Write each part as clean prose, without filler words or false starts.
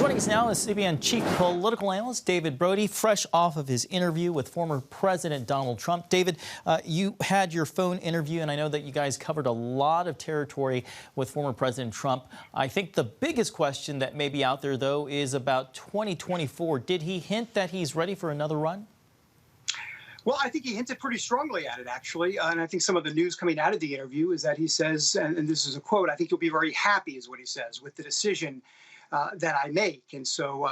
Joining us now is CBN chief political analyst David Brody, fresh off of his interview with former President Donald Trump. David, you had your phone interview, and I know that you guys covered a lot of territory with former President Trump. I think the biggest question that may be out there, though, is about 2024. Did he hint that he's ready for another run? Well, I think he hinted pretty strongly at it, actually. And I think some of the news coming out of the interview is that he says, and this is a quote, I think you'll be very happy, is what he says, with the decision that I make. And so,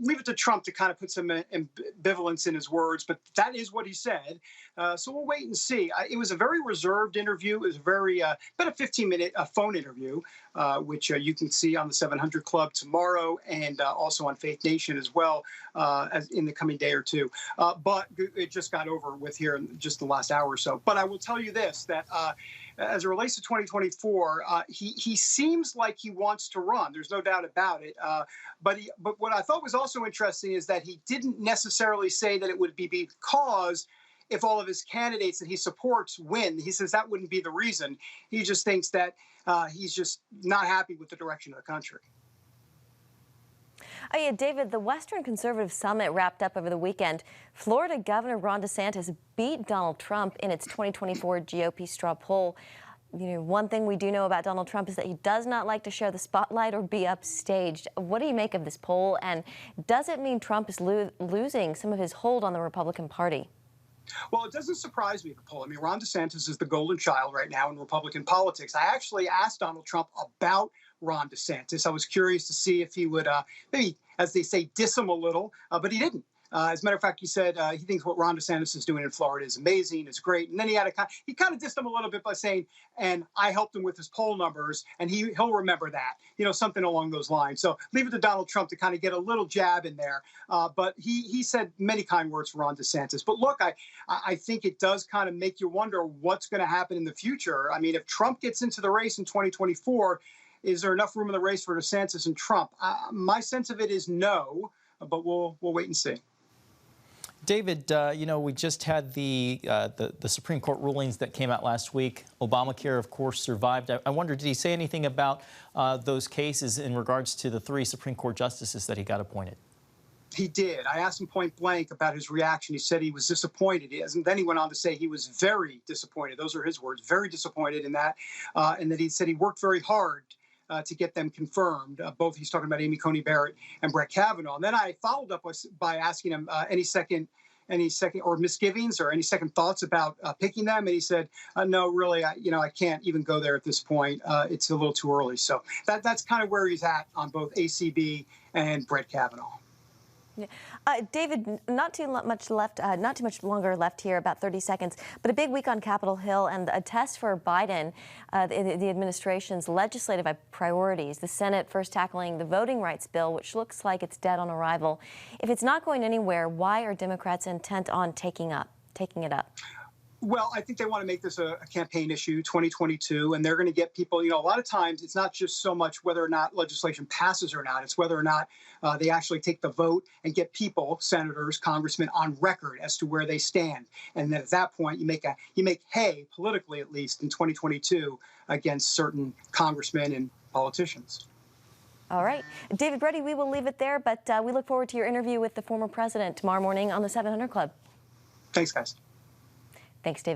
leave it to Trump to kind of put some ambivalence in his words, but that is what he said. So we'll wait and see. It was a very reserved interview. It was about a 15-minute phone interview, which you can see on the 700 Club tomorrow and also on Faith Nation as well as in the coming day or two. But it just got over with here in just the last hour or so. But I will tell you this, that as it relates to 2024, he seems like he wants to run. There's no doubt about it. But what I thought was also interesting is that he didn't necessarily say that it would be because if all of his candidates that he supports win. He says that wouldn't be the reason. He just thinks that he's just not happy with the direction of the country. Oh, yeah, David, the Western Conservative Summit wrapped up over the weekend. Florida Governor Ron DeSantis beat Donald Trump in its 2024 GOP straw poll. One thing we do know about Donald Trump is that he does not like to share the spotlight or be upstaged. What do you make of this poll? And does it mean Trump is losing some of his hold on the Republican Party? Well, it doesn't surprise me, the poll. I mean, Ron DeSantis is the golden child right now in Republican politics. I actually asked Donald Trump about Ron DeSantis. I was curious to see if he would maybe, as they say, diss him a little, but he didn't. As a matter of fact, he said he thinks what Ron DeSantis is doing in Florida is amazing, is great. And then he kind of dissed him a little bit by saying, and I helped him with his poll numbers, and he'll remember that, something along those lines. So leave it to Donald Trump to kind of get a little jab in there. But he said many kind words for Ron DeSantis. But look, I think it does kind of make you wonder what's going to happen in the future. I mean, if Trump gets into the race in 2024, is there enough room in the race for DeSantis and Trump? My sense of it is no, but we'll wait and see. David, we just had the Supreme Court rulings that came out last week. Obamacare, of course, survived. I wonder, did he say anything about those cases in regards to the 3 Supreme Court justices that he got appointed? He did. I asked him point blank about his reaction. He said he was disappointed. And then he went on to say he was very disappointed. Those are his words, very disappointed in that. And that he said he worked very hard to get them confirmed. Both, he's talking about Amy Coney Barrett and Brett Kavanaugh. And then I followed up by asking him any second or misgivings or any second thoughts about picking them. And he said, no, really, I can't even go there at this point. It's a little too early. So that's kind of where he's at on both ACB and Brett Kavanaugh. Yeah. David, not too much longer left here, about 30 seconds, but a big week on Capitol Hill and a test for Biden, the administration's legislative priorities. The Senate first tackling the voting rights bill, which looks like it's dead on arrival. If it's not going anywhere, why are Democrats intent on taking it up? Well, I think they want to make this a campaign issue, 2022, and they're going to get people, a lot of times it's not just so much whether or not legislation passes or not, it's whether or not they actually take the vote and get people, senators, congressmen, on record as to where they stand. And then at that point, you make hay, politically at least, in 2022 against certain congressmen and politicians. All right. David Brody, we will leave it there, but we look forward to your interview with the former president tomorrow morning on the 700 Club. Thanks, guys. Thanks, David.